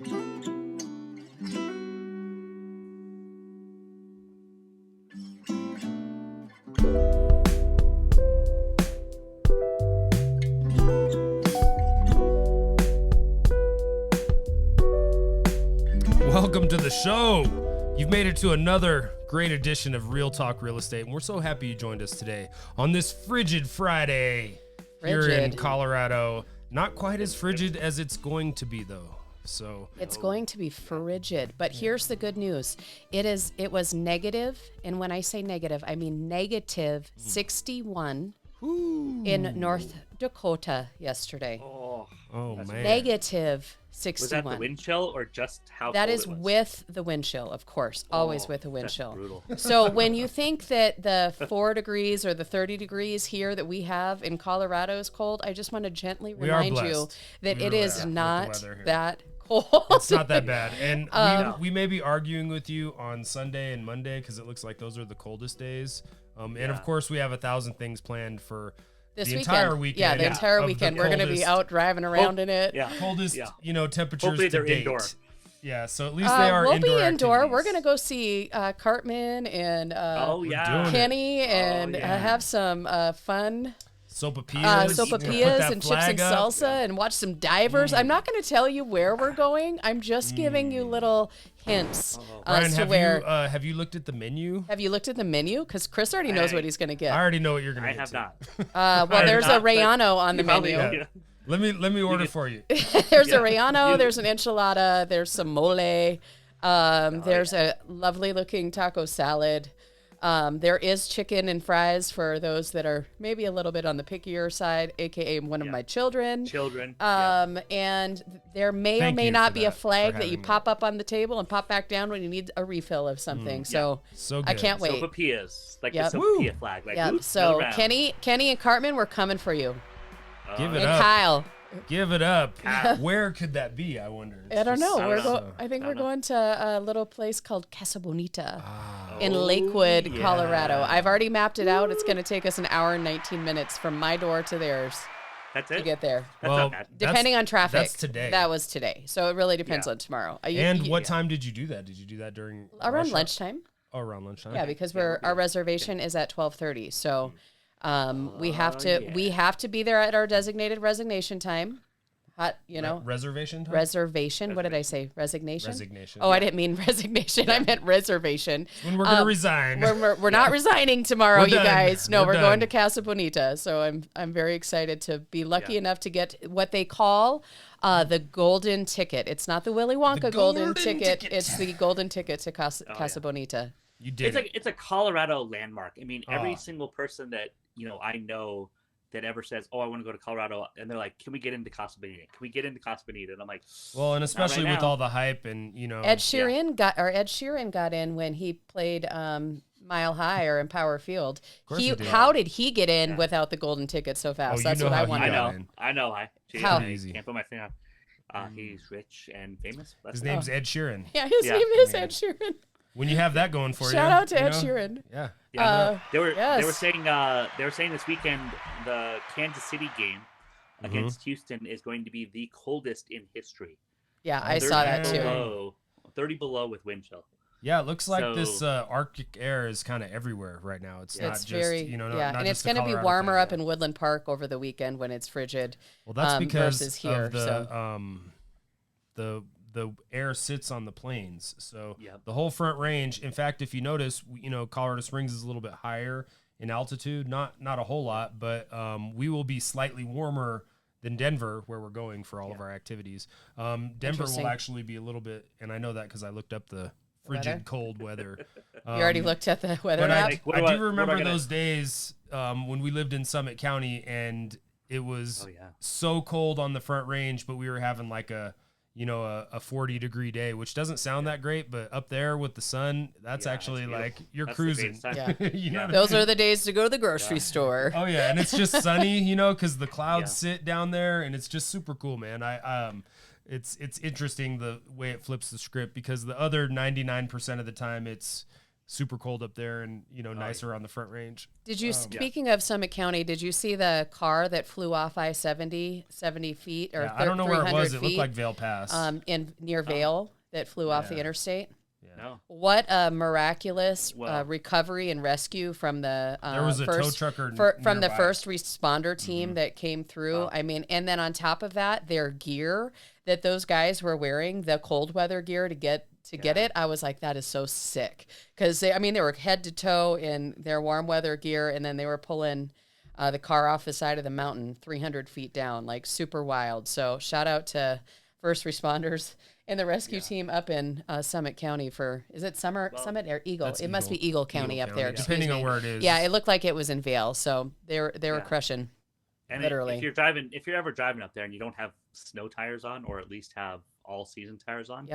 Welcome to the show. You've made it to another great edition of Real Talk Real Estate, and we're so happy you joined us today on this frigid Friday here in Colorado. Not quite as frigid as it's going to be, though. So it's going to be frigid, but here's the good news. It was negative, and when I say negative, I mean negative 61 in North Dakota yesterday. Oh man. Negative 61. Was that the wind chill or just how that cold is it was? with the wind chill, of course, always with a wind that's chill. Brutal. So when you think that the 4 degrees or the 30 degrees here that we have in Colorado is cold, I just want to gently remind you that it is not that cold. It's not that bad. And we may be arguing with you on Sunday and Monday because it looks like those are the coldest days. And of course, we have 1,000 things planned for the entire weekend. Yeah, the entire weekend. We're going to be out driving around in it. Yeah. Coldest, temperatures Hopefully to they're date. indoor. Yeah, so at least they are we'll indoor. We'll be indoor. Activities. We're going to go see Cartman and Kenny and have some fun. Sopapillas and chips and salsa and watch some divers. I'm not going to tell you where we're going. I'm just giving you little hints Brian, as to where. Have you looked at the menu? Have you looked at the menu? Because Chris already knows what he's going to get. I already know what you're going to get. I have not. Well, there's a Rayano on the menu. Yeah. Let me order for you. There's a Rayano. There's an enchilada. There's some mole. There's a lovely looking taco salad. There is chicken and fries for those that are maybe a little bit on the pickier side, aka one of my children. And there may or may not be a flag that you pop up on the table and pop back down when you need a refill of something. So good. I can't wait. Sopapillas, like the sopapilla flag. Like, so Kenny and Cartman, we're coming for you. Give it and up. Kyle. Give it up. Where could that be, I wonder? I don't know. I think we're going to a little place called Casa Bonita in Lakewood, Colorado. I've already mapped it out. It's going to take us an hour and 19 minutes from my door to theirs. That's it? To get there. That's not bad. Depending on traffic. That's today. That was today. So it really depends on tomorrow. What time did you do that? Did you do that during around lunchtime? Oh, around lunchtime. Yeah, because our reservation is at 12:30. So we have to be there at our designated resignation time. Reservation time? Reservation. What did I say? Resignation? Resignation. Oh, I didn't mean resignation. I meant reservation. When we're going to resign. We're not resigning tomorrow, you guys. No, we're done. going to Casa Bonita. So I'm very excited to be lucky enough to get what they call the golden ticket. It's not the Willy Wonka golden ticket. It's the golden ticket to Casa Bonita. You did. It's a Colorado landmark. I mean, every single person that I know that ever says, "Oh, I want to go to Colorado," and they're like, "Can we get into Casa Bonita? Can we get into Casa Bonita?" And I'm like, well, and especially with all the hype and Ed Sheeran got in when he played Mile High or Empower Field. How did he get in without the golden ticket so fast? That's what I want to know. I know. How? Can't put my finger on. He's rich and famous. His name's Ed Sheeran. Yeah, his name is Ed Sheeran. When you have that going for you, shout out to Ed Sheeran. Yeah. They were saying this weekend the Kansas City game against Houston is going to be the coldest in history. Yeah, I saw that too. 30 below with wind chill. Yeah, it looks like this Arctic air is kind of everywhere right now. It's not just, not and it's going to be warmer up in Woodland Park over the weekend when it's frigid. Well, that's because versus here, of the air sits on the plains. So the whole Front Range, in fact, if you notice, Colorado Springs is a little bit higher in altitude, not a whole lot, but we will be slightly warmer than Denver, where we're going for all of our activities. Denver will actually be a little bit, and I know that because I looked up the frigid cold weather. You already looked at the weather map? I do remember those days when we lived in Summit County, and it was so cold on the Front Range, but we were having like a 40-degree day, which doesn't sound that great, but up there with the sun, that's actually like you're cruising. Those are the days to go to the grocery store. Oh yeah, and it's just sunny, because the clouds sit down there, and it's just super cool, man. It's interesting the way it flips the script, because the other 99% of the time it's super cold up there and, nicer on the Front Range. Did you, speaking of Summit County, did you see the car that flew off I-70, 70 feet or I don't know where it was. It looked feet, like Vail Pass. near Vail that flew off the interstate? Yeah. No. What a miraculous recovery and rescue from the there was a tow trucker from the first responder team that came through. I mean, and then on top of that, their gear that those guys were wearing, the cold weather gear to get it, I was like, that is so sick. Because they were head to toe in their warm weather gear, and then they were pulling the car off the side of the mountain 300 feet down, like super wild. So shout out to first responders and the rescue team up in Summit County is it Summit or Eagle? It must be Eagle County up there. Depending on where it is. Yeah, it looked like it was in Vail. So they were crushing. And literally. if you're ever driving up there and you don't have snow tires on, or at least have all season tires on,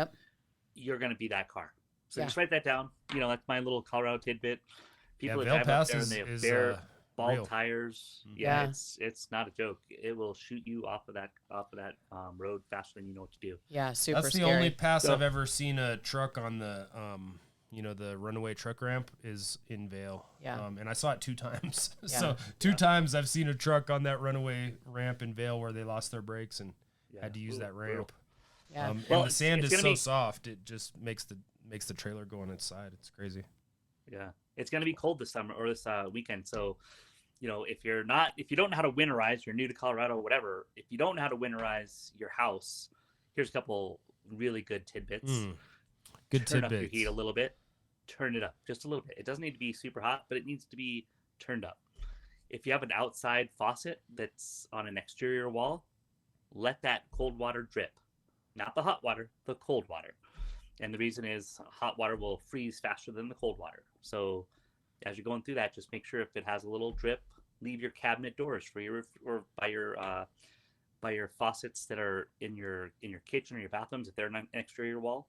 you're going to be that car. So just write that down. That's my little Colorado tidbit. People that drive up there and they have bare bald tires. Yeah, it's not a joke. It will shoot you off of that road faster than you know what to do. Yeah, super. That's the only pass I've ever seen a truck on the the runaway truck ramp is in Vail. Yeah. And I saw it 2 times. Yeah. So 2 times I've seen a truck on that runaway ramp in Vail where they lost their brakes and had to use that ramp. Yeah. And the sand is so soft, it just makes the trailer go on its side. It's crazy. Yeah. It's going to be cold this summer or this weekend. So, if you don't know how to winterize, you're new to Colorado, whatever. If you don't know how to winterize your house, here's a couple really good tidbits. Turn up your heat a little bit. Turn it up just a little bit. It doesn't need to be super hot, but it needs to be turned up. If you have an outside faucet that's on an exterior wall, let that cold water drip. Not the hot water, the cold water. And the reason is hot water will freeze faster than the cold water. So as you're going through that, just make sure if it has a little drip, leave your cabinet doors for your or by your faucets that are in your kitchen or your bathrooms. If they're on an exterior wall,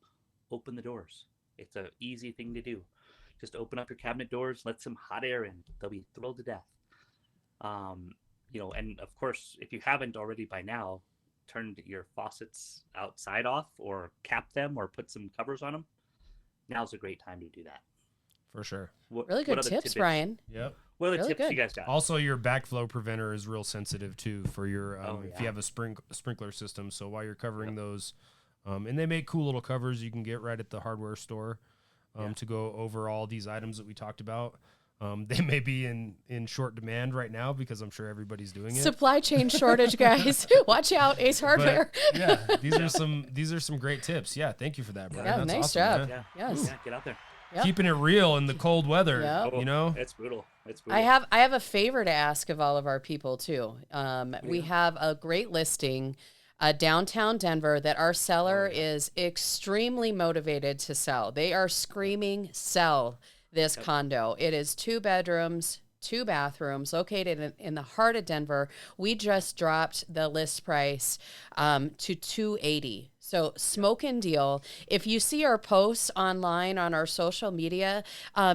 open the doors. It's an easy thing to do. Just open up your cabinet doors, let some hot air in. They'll be thrilled to death. And of course, if you haven't already by now, turned your faucets outside off or cap them or put some covers on them, now's a great time to do that. For sure. Really good tips, Brian. Yep. What are the tips you guys got? Also, your backflow preventer is real sensitive too for your if you have a sprinkler system. So while you're covering those, and they make cool little covers you can get right at the hardware store to go over all these items that we talked about. They may be in short demand right now because I'm sure everybody's doing it. Supply chain shortage, guys. Watch out, Ace Hardware. But, these are some great tips. Yeah, thank you for that, Brian. Yeah, that's nice awesome, job. man. Yes. Get out there. Yep. Keeping it real in the cold weather. It's brutal. I have a favor to ask of all of our people too. We have a great listing downtown Denver that our seller is extremely motivated to sell. They are screaming sell this condo. It is 2 bedrooms, 2 bathrooms, located in the heart of Denver. We just dropped the list price to $280. So smoking deal. If you see our posts online on our social media,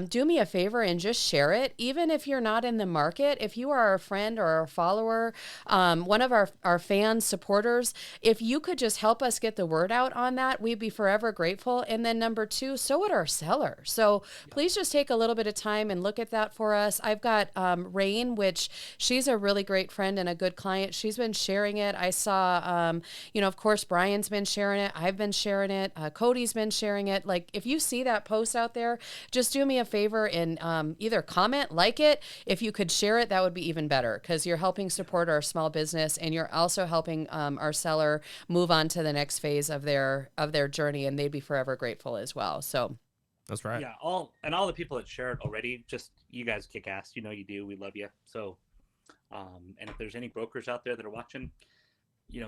do me a favor and just share it. Even if you're not in the market, if you are a friend or a follower, one of our fans, supporters, if you could just help us get the word out on that, we'd be forever grateful. And then number 2, so would our seller. So please just take a little bit of time and look at that for us. I've got Rain, which she's a really great friend and a good client. She's been sharing it. I saw, of course, Brian's been sharing it. I've been sharing it. Cody's been sharing it. Like, if you see that post out there, just do me a favor and either comment, like it. If you could share it, that would be even better because you're helping support our small business and you're also helping our seller move on to the next phase of their journey, and they'd be forever grateful as well. So that's right. Yeah, all the people that share it already, just you guys kick ass. You do. We love you. So, and if there's any brokers out there that are watching,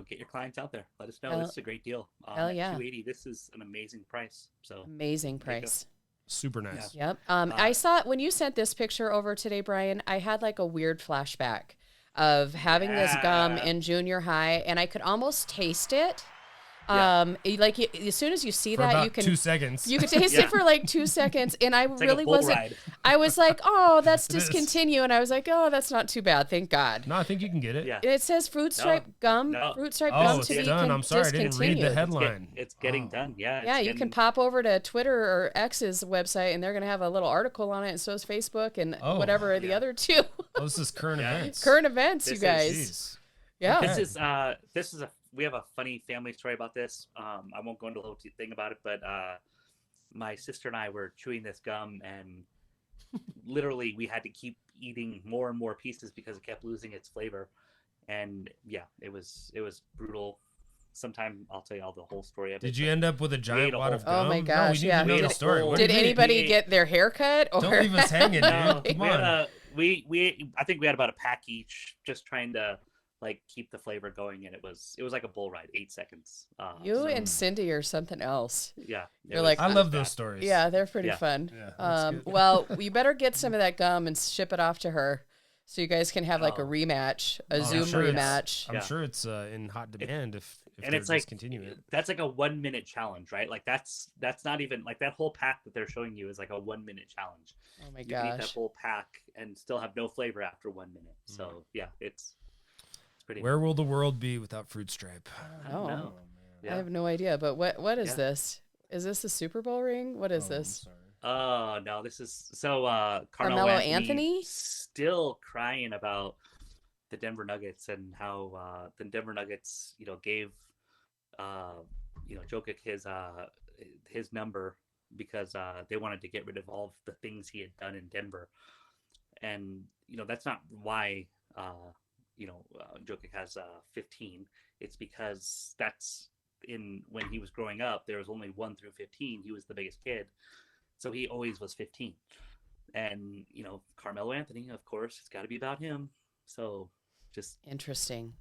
get your clients out there. Let us know. This is a great deal. Hell yeah. $280. This is an amazing price. So amazing price. Super nice. Yep. I saw when you sent this picture over today, Brian, I had like a weird flashback of having this gum in junior high, and I could almost taste it. Like as soon as you see For that, about you can 2 seconds. You could taste it for like 2 seconds, and I It's really like a bull wasn't. ride. I was like, "Oh, that's It is. discontinue," and I was like, "Oh, that's not too bad, thank God." No, I think you can get it. Yeah. And it says fruit stripe gum, no. fruit stripe Oh, gum it's to be done. I'm sorry, I didn't read the discontinued. headline. It's getting done. Yeah. Yeah, you can pop over to Twitter or X's website, and they're gonna have a little article on it, and so is Facebook and whatever the other two. Oh, this is current events. Current events, This you is- guys. Jeez. Yeah. This is we have a funny family story about this. I won't go into the whole thing about it, but my sister and I were chewing this gum, and literally we had to keep eating more and more pieces because it kept losing its flavor. And yeah, it was brutal. Sometime I'll tell you all the whole story of it. Did you end up with a giant wad of gum? Oh my No, gosh, we need yeah. to know the story. What do Did you mean? anybody get their hair cut? Or... Don't leave us hanging, dude. No, Come we on. had we had about a pack each, just trying to like keep the flavor going, and it was like a bull ride, 8 seconds. You and Cindy are something else. Yeah, You're like, I love those stories. Yeah, they're pretty Yeah. fun. Yeah, that's good. Well, you better get some of that gum and ship it off to her, so you guys can have like a rematch, a Zoom rematch. I'm sure it's in hot demand if and they're it's like discontinuing it. that's like a 1 minute challenge, right? Like that's not even like that whole pack that they're showing you is like a 1 minute challenge. Oh my You can eat that gosh. whole pack and still have no flavor after 1 minute. So yeah, it's pretty. Where will the world be without fruit stripe? Oh, know. I have no idea. But what is this? Is this a Super Bowl ring? What is this? Oh no, this is so Carmelo Anthony still crying about the Denver Nuggets and how the Denver Nuggets, gave Jokic his number because they wanted to get rid of all of the things he had done in Denver. And that's not why Jokic has 15. It's because that's when he was growing up, there was only 1 through 15. He was the biggest kid. So he always was 15. And, Carmelo Anthony, of course, it's got to be about him. So just interesting.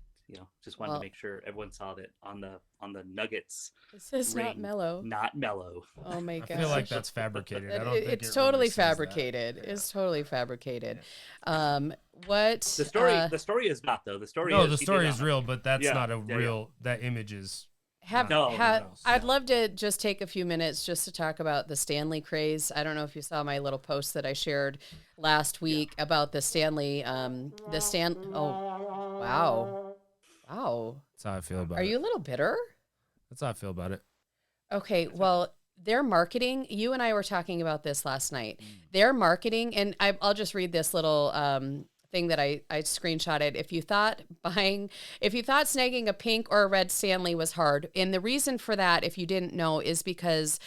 Just wanted to make sure everyone saw that on the Nuggets. This is not mellow. Not mellow. Oh my gosh. I feel like that's fabricated. I don't think it's it totally really says that. fabricated. Yeah. It's totally fabricated. Yeah. What The story is not though. The story No, is the he story did is not. real, but that's Yeah, not a yeah, real. That image is. I'd love to just take a few minutes just to talk about the Stanley craze. I don't know if you saw my little post that I shared last week about the Stanley. Oh, wow. That's how I feel about it. Are you a little bitter? That's how I feel about it. Okay, well, their marketing, you and I were talking about this last night. Their marketing, and I'll just read this little thing that I screenshotted. If you thought snagging a pink or a red Stanley was hard, and the reason for that, if you didn't know, is because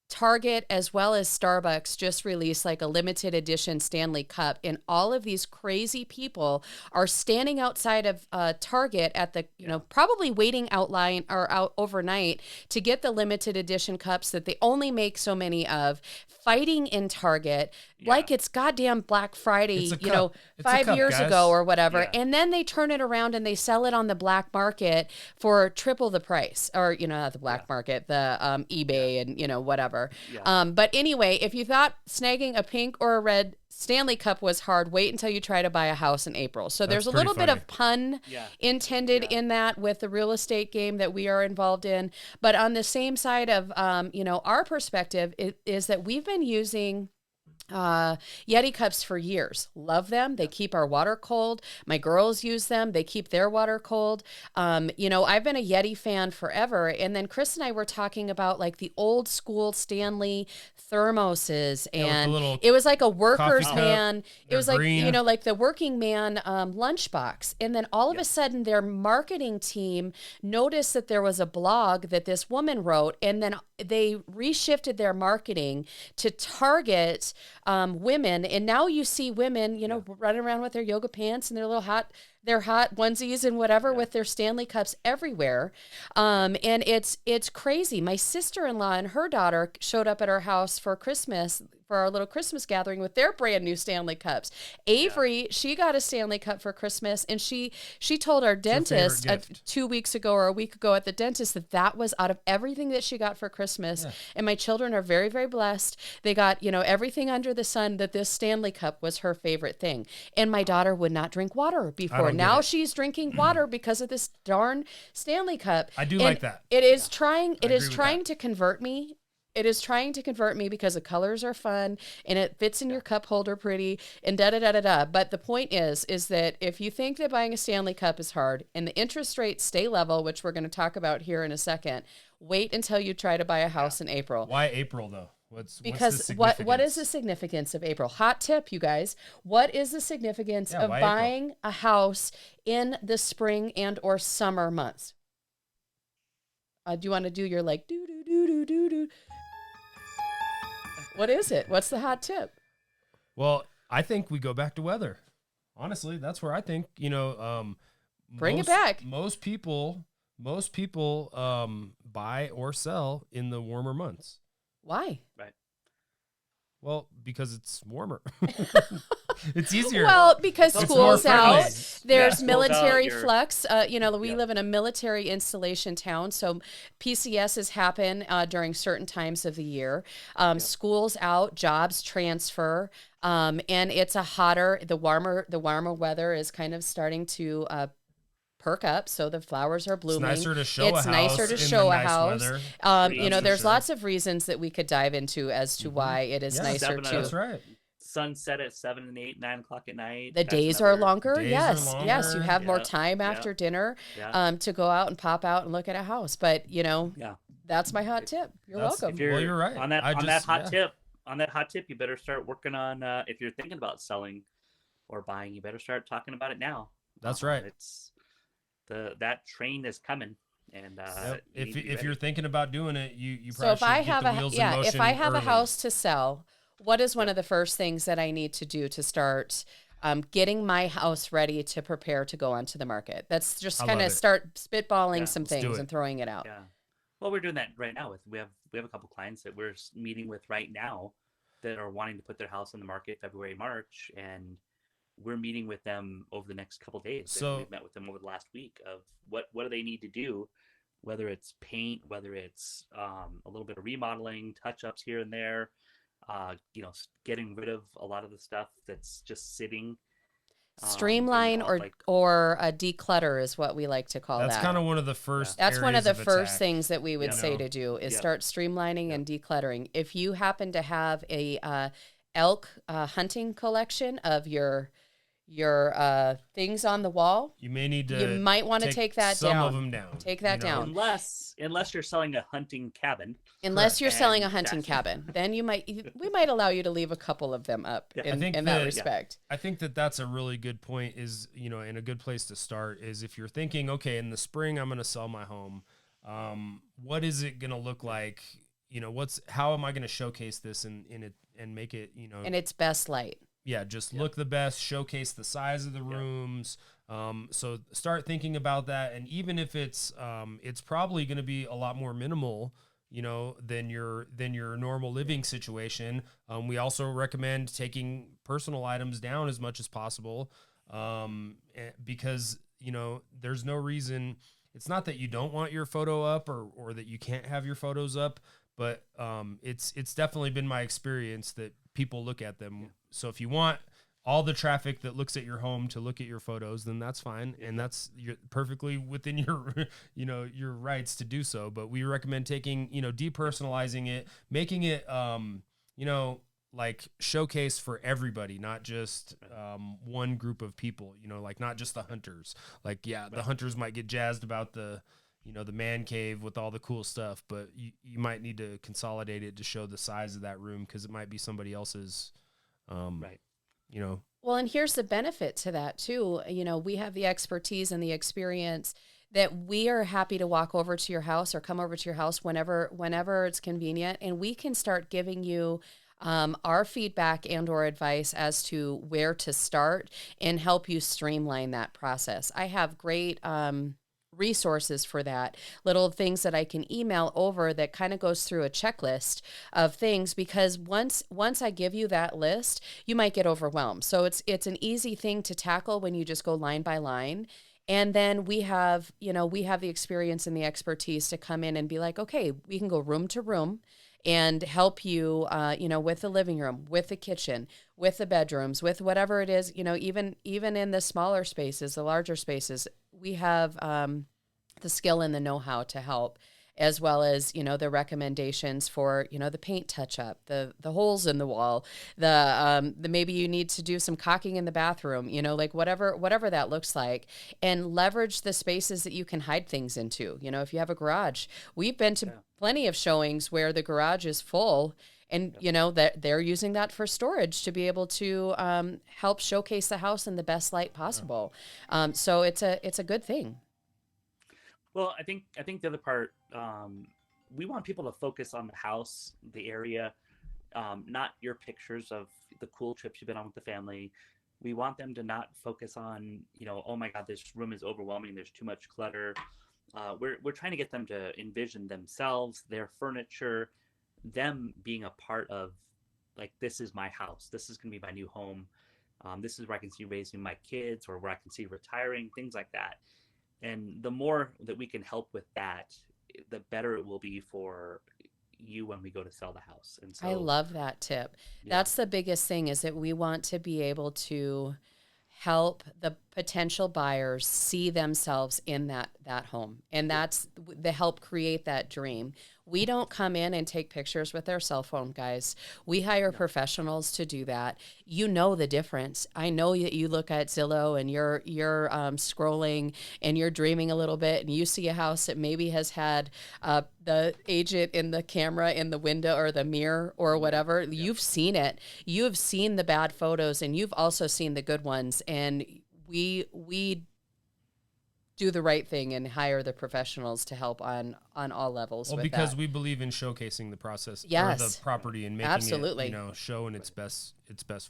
Target as well as Starbucks just released like a limited edition Stanley Cup, and all of these crazy people are standing outside of Target at the probably waiting out overnight to get the limited edition cups that they only make so many of, fighting in Target like it's goddamn Black Friday, 5 years ago or whatever, and then they turn it around and they sell it on the black market for triple the price, or not the black market, the eBay and whatever. But anyway, if you thought snagging a pink or a red Stanley Cup was hard, wait until you try to buy a house in April. So there's a little bit of pun intended in that with the real estate game that we are involved in. But on the same side of, our perspective is that we've been using Yeti cups for years. Love them. They keep our water cold. My girls use them. They keep their water cold. I've been a Yeti fan forever. And then Chris and I were talking about like the old school Stanley thermoses, and it was like a worker's man. It was like, like the working man lunchbox. And then all of a sudden their marketing team noticed that there was a blog that this woman wrote, and then they reshifted their marketing to target women, and now you see women, running around with their yoga pants and their hot onesies and whatever with their Stanley Cups everywhere. And it's crazy. My sister-in-law and her daughter showed up at our house for Christmas for our little Christmas gathering with their brand new Stanley Cups. Avery, she got a Stanley Cup for Christmas, and she told our dentist 2 weeks ago or a week ago at the dentist that was out of everything that she got for Christmas. Yeah. And my children are very, very blessed. They got, everything under the sun, that this Stanley Cup was her favorite thing. And my daughter would not drink water before. Now she's drinking water because of this darn Stanley Cup. I do like that. It is trying to convert me. It is trying to convert me because the colors are fun and it fits in your cup holder pretty and da-da-da-da-da. But the point is that if you think that buying a Stanley Cup is hard and the interest rates stay level, which we're going to talk about here in a second, wait until you try to buy a house in April. Why April, though? What's what is the significance of April? Hot tip, you guys. What is the significance of buying a house in the spring and or summer months? Do you want to do your do-do-do-do-do-do? What is it? What's the hot tip? Well, I think we go back to weather. Honestly, that's where I think, bring it back. Most people buy or sell in the warmer months. Why? Right. Well, because it's warmer. It's easier. Well, because school's out. There's military out, flux. We live in a military installation town, so PCSs happen during certain times of the year. School's out, jobs transfer, and it's the warmer weather is kind of starting to perk up, so the flowers are blooming. It's nicer to show a house. There's lots of reasons that we could dive into as to why it is nicer to. That's right. Sunset at 7 and 8, 9 o'clock at night. The days are longer. Yes. You have more time after dinner to go out and pop out and look at a house. But that's my hot tip. You're welcome. You're right. On that hot tip, you better start working on. If you're thinking about selling or buying, you better start talking about it now. That's right. It's that train is coming. And if you're thinking about doing it, you so probably should get the wheels in motion if I have early. A house to sell, what is one of the first things that I need to do to start getting my house ready to prepare to go onto the market? That's just kind of start spitballing some things and throwing it out. Yeah. Well, we're doing that right now. We have a couple clients that we're meeting with right now that are wanting to put their house on the market February, March, and we're meeting with them over the next couple of days. So we've met with them over the last week of what do they need to do, whether it's paint, whether it's a little bit of remodeling, touch-ups here and there, getting rid of a lot of the stuff that's just sitting. Streamline or a declutter is what we like to call that. That's kind of one of the first. That's one of the first things that we would say to do is start streamlining and decluttering. If you happen to have a elk hunting collection of your things on the wall, you might want to take that down. Some of them down. Take that down. Unless you're selling a hunting cabin. Unless you're selling a hunting cabin, then we might allow you to leave a couple of them up in that respect. I think that's a really good point is, and a good place to start is if you're thinking, okay, in the spring, I'm going to sell my home. What is it going to look like? How am I going to showcase this and make it, in its best light? Yeah, just look the best, showcase the size of the rooms. So start thinking about that. And even if it's probably going to be a lot more minimal, than your normal living situation. We also recommend taking personal items down as much as possible. Because, there's no reason. It's not that you don't want your photo up or that you can't have your photos up, but it's definitely been my experience that people look at them. Yeah. So if you want all the traffic that looks at your home to look at your photos, then that's fine. And you're perfectly within your, your rights to do so. But we recommend taking, depersonalizing it, making it, like showcase for everybody, not just one group of people, like not just the hunters. Like, the hunters might get jazzed about the man cave with all the cool stuff, but you might need to consolidate it to show the size of that room because it might be somebody else's, right. Well, and here's the benefit to that too. We have the expertise and the experience that we are happy to walk over to your house or come over to your house whenever it's convenient, and we can start giving you our feedback and or advice as to where to start and help you streamline that process. I have great resources for that, little things that I can email over that kind of goes through a checklist of things, because once I give you that list, you might get overwhelmed. So it's an easy thing to tackle when you just go line by line. And then we have the experience and the expertise to come in and be like, okay, we can go room to room and help you, with the living room, with the kitchen, with the bedrooms, with whatever it is, even in the smaller spaces, the larger spaces, we have the skill and the know-how to help, as well as, the recommendations for, the paint touch-up, the holes in the wall, the maybe you need to do some caulking in the bathroom, like whatever that looks like, and leverage the spaces that you can hide things into. If you have a garage, we've been to plenty of showings where the garage is full, and that they're using that for storage to be able to help showcase the house in the best light possible. So it's a good thing. Well, I think the other part, we want people to focus on the house, the area, not your pictures of the cool trips you've been on with the family. We want them to not focus on, oh my God, this room is overwhelming. There's too much clutter. We're trying to get them to envision themselves, their furniture, them being a part of, like, this is my house. This is going to be my new home. This is where I can see raising my kids, or where I can see retiring, things like that. And the more that we can help with that, the better it will be for you when we go to sell the house. And so I love that tip. Yeah. That's the biggest thing, is that we want to be able to help the potential buyers see themselves in that home. And that's the help create that dream. We don't come in and take pictures with our cell phone, guys. We hire professionals to do that. You know the difference. I know that you look at Zillow and you're scrolling and you're dreaming a little bit, and you see a house that maybe has had the agent in the camera in the window or the mirror or whatever. You've seen it. You have seen the bad photos, and you've also seen the good ones. And we do the right thing and hire the professionals to help on all levels. Well, with because that. we believe in showcasing the process or Yes. the property and making Absolutely. it, show in its best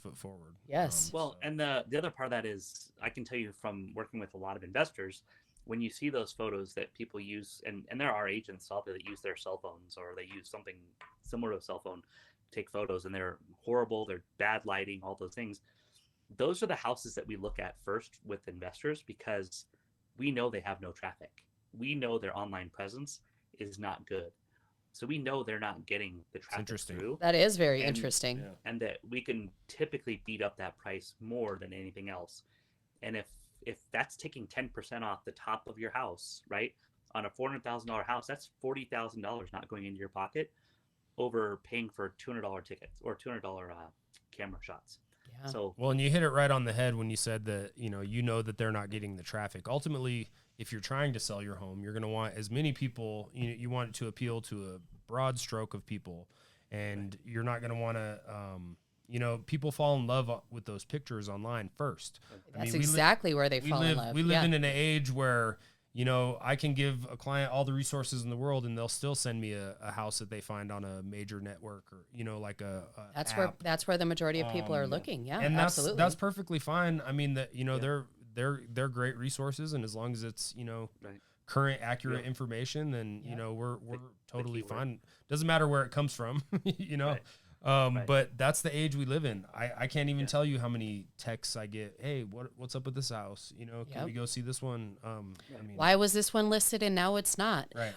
foot forward. Yes. Well, and the other part of that is, I can tell you from working with a lot of investors, when you see those photos that people use, and there are agents out there that use their cell phones, or they use something similar to a cell phone to take photos, and they're horrible, they're bad lighting, all those things. Those are the houses that we look at first with investors, because we know they have no traffic. We know their online presence is not good. So we know they're not getting the traffic through. That is very interesting. And that we can typically beat up that price more than anything else. And if that's taking 10% off the top of your house, right, on a $400,000 house, that's $40,000 not going into your pocket, over paying for $200 tickets or $200 camera shots. Yeah. So, well, and you hit it right on the head when you said that, you know that they're not getting the traffic. Ultimately, if you're trying to sell your home, you're going to want as many people, you want it to appeal to a broad stroke of people, and you're not going to want to, people fall in love with those pictures online first. That's exactly where they fall in love. We live in an age where, I can give a client all the resources in the world, and they'll still send me a house that they find on a major network, or like a that's where the majority of people are looking. Yeah, and absolutely. That's perfectly fine. I mean, that they're great resources, and as long as it's current, accurate information, then we're totally fine. Doesn't matter where it comes from, But that's the age we live in. I can't even tell you how many texts I get. Hey, what's up with this house? Can we go see this one? Why was this one listed and now it's not? Right.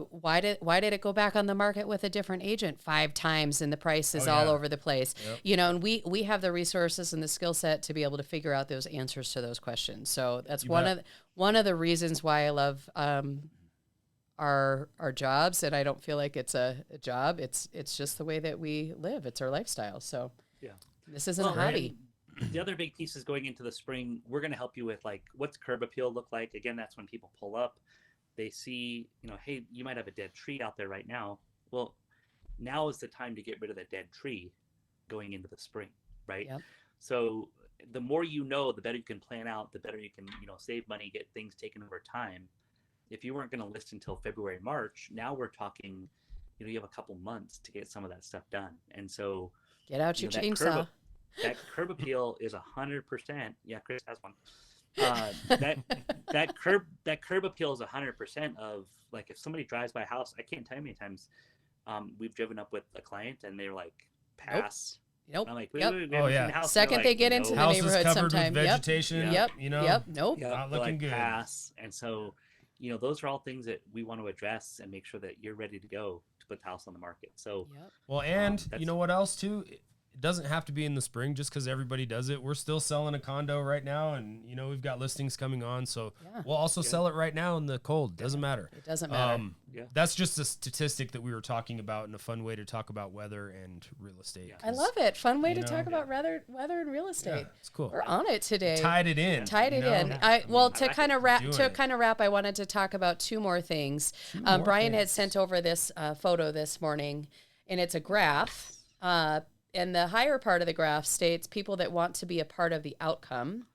Why did it go back on the market with a different agent 5 times and the price is all over the place? Yep. And we have the resources and the skill set to be able to figure out those answers to those questions. So that's one of the reasons why I love our jobs, and I don't feel like it's a job. It's just the way that we live. It's our lifestyle. So this isn't a hobby. The other big piece is going into the spring. We're going to help you with, like, what's curb appeal look like. Again, that's when people pull up, they see, hey, you might have a dead tree out there right now. Well, now is the time to get rid of the dead tree going into the spring, right? Yep. So the more the better you can plan out, the better you can, save money, get things taken over time. If you weren't going to list until February, March, now we're talking, you have a couple months to get some of that stuff done. And so get out your chainsaw. That curb appeal is 100%. Yeah, Chris has one. that curb appeal is 100% of, like, if somebody drives by a house, I can't tell you how many times we've driven up with a client and they're like, pass. Nope. I'm like, Yep. we haven't seen the house. Second like, they get into the house is neighborhood covered sometime. with vegetation. Yep. You know, Yep. Nope. not they're looking like, good. pass. And so, those are all things that we want to address and make sure that you're ready to go to put the house on the market. So, well, and you know what else too? It doesn't have to be in the spring just because everybody does it. We're still selling a condo right now, and we've got listings coming on, so we'll also sell it right now in the cold. Doesn't matter. It doesn't matter. That's just a statistic that we were talking about, and a fun way to talk about weather and real estate. I love it. Fun way to talk about weather and real estate. Yeah, it's cool. We're on it today. Tied it in. To kind of wrap, I wanted to talk about two more things. Brian had sent over this photo this morning, and it's a graph. And the higher part of the graph states people that want to be a part of the outcome.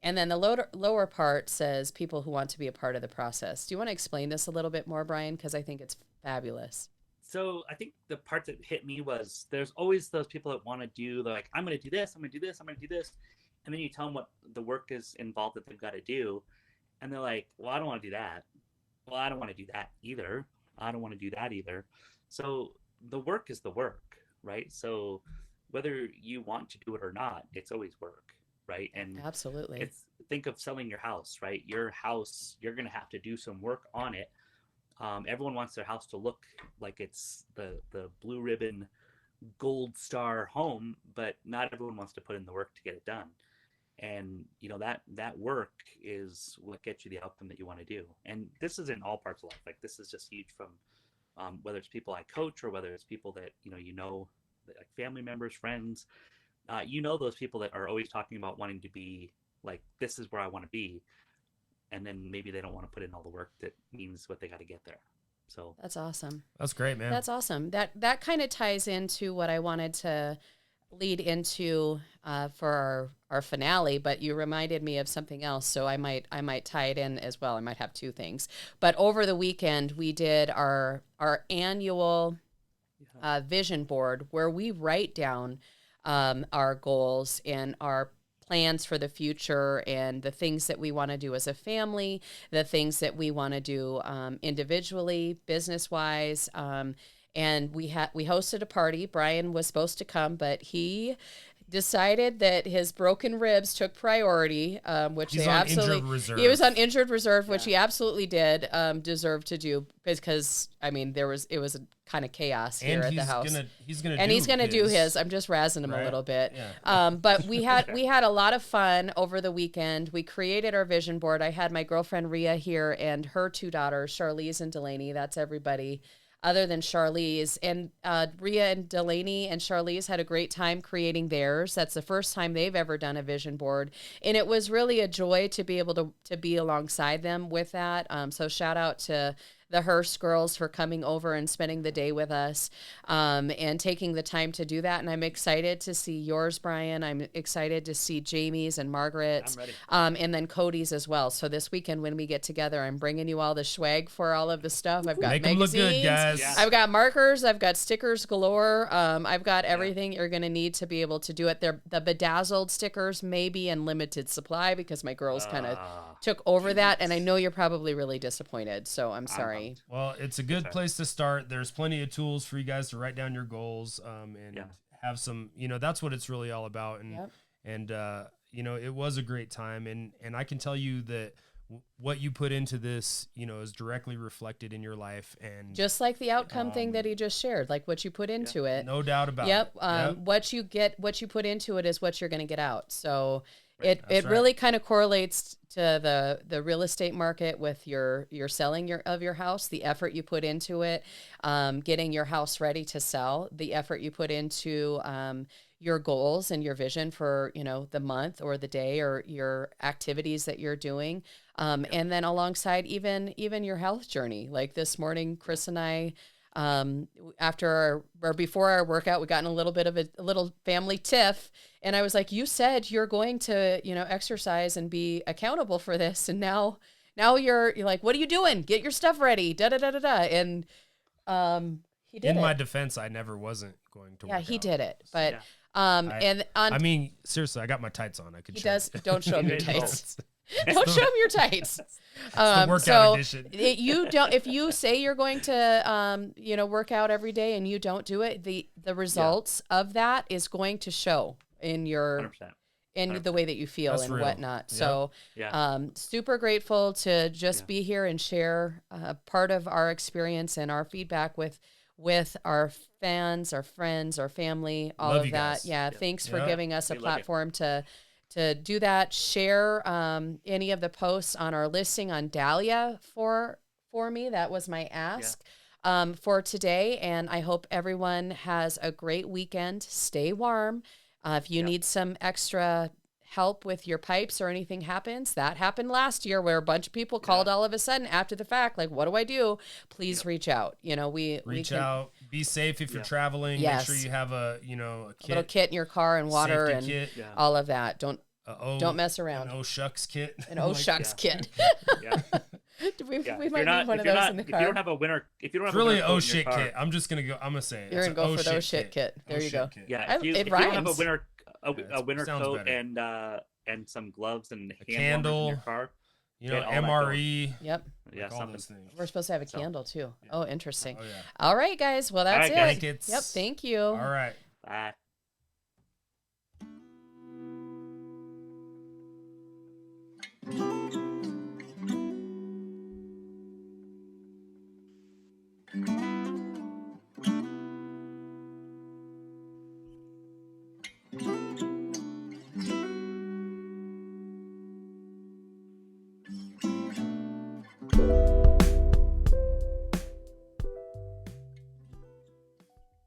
And then the lower part says people who want to be a part of the process. Do you want to explain this a little bit more, Brian? Because I think it's fabulous. So I think the part that hit me was there's always those people that want to do, they're like, I'm going to do this, I'm going to do this, I'm going to do this. And then you tell them what the work is involved that they've got to do. And they're like, well, I don't want to do that. Well, I don't want to do that either. I don't want to do that either. So the work is the work, right? So whether you want to do it or not, it's always work, right? And absolutely, think of selling your house, right? Your house, you're going to have to do some work on it. Everyone wants their house to look like it's the blue ribbon gold star home, but not everyone wants to put in the work to get it done. And that work is what gets you the outcome that you want to do. And this is in all parts of life. Like, this is just huge from whether it's people I coach or whether it's people that like family members, friends, those people that are always talking about wanting to be like, this is where I want to be. And then maybe they don't want to put in all the work that means what they got to get there. So that's awesome. That's great, man. That's awesome. That kind of ties into what I wanted to lead into for our finale, but you reminded me of something else, so I might tie it in as well. I might have two things. But over the weekend, we did our annual vision board where we write down our goals and our plans for the future and the things that we want to do as a family, the things that we want to do individually, business-wise. And we hosted a party. Brian was supposed to come, but he decided that his broken ribs took priority, which He's they on absolutely. injured reserve. He was on injured reserve, which he absolutely did deserve to do because I mean it was a kind of chaos here at the house. He's gonna do his. I'm just razzing him a little bit. Yeah. But we had a lot of fun over the weekend. We created our vision board. I had my girlfriend Rhea here and her two daughters, Charlize and Delaney. That's everybody other than Charlize. And Rhea and Delaney and Charlize had a great time creating theirs. That's the first time they've ever done a vision board. And it was really a joy to be able to be alongside them with that. So shout out to the Hearst girls for coming over and spending the day with us and taking the time to do that. And I'm excited to see yours, Brian. I'm excited to see Jamie's and Margaret's and then Cody's as well. So this weekend when we get together, I'm bringing you all the swag for all of the stuff. I've got Make them magazines. Look good, guys. Yeah. I've got markers. I've got stickers galore. I've got everything you're going to need to be able to do it. The bedazzled stickers may be in limited supply because my girls kind of took over that. And I know you're probably really disappointed. So I'm sorry. Well, it's a good place to start. There's plenty of tools for you guys to write down your goals and have some, that's what it's really all about. And, it was a great time. And I can tell you that what you put into this, is directly reflected in your life. And just like the outcome thing that he just shared, like what you put into it. No doubt about it. What you put into it is what you're going to get out. So it really kind of correlates to the real estate market with your selling of your house, the effort you put into it, getting your house ready to sell, the effort you put into your goals and your vision for, the month or the day or your activities that you're doing. And then alongside even your health journey. Like this morning, Chris and I, after or before our workout, we got in a little bit of a little family tiff. And I was like, you said you're going to, exercise and be accountable for this. And now you're like, what are you doing? Get your stuff ready. Da, da, da, da, da. And, he did it. In my defense, I never wasn't going to work out. He did it. But, seriously, I got my tights on. I could don't show him your guys tights. Don't show them your tights. Workout edition. If you say you're going to, work out every day and you don't do it, the results of that is going to show in your 100%. in the way that you feel and whatnot. Yep. So, super grateful to just be here and share part of our experience and our feedback with our fans, our friends, our family, all of that. Guys. Yeah. Thanks for giving us a platform to do that. Share any of the posts on our listing on Dahlia for me. That was my ask for today. And I hope everyone has a great weekend. Stay warm. If you need some extra help with your pipes or anything happens, that happened last year where a bunch of people called all of a sudden after the fact, like, what do I do? Please reach out. We can out. Be safe if you're traveling. Yes. Make sure you have a little kit in your car and water and all of that. Don't mess around. An shucks kit. An shucks kit. We might need one of those in the car. If you don't have a winter, really a shit kit. I'm gonna say it. You're gonna go for the shit kit. There you go. Yeah, if you don't have a winter coat and some gloves and a candle in your car, MRE. Yep. Yeah, all those things. We're supposed to have a candle too. Yeah. Oh, interesting. Oh, yeah. All right, guys. Well, that's it. Blankets. Yep. Thank you. All right. Bye.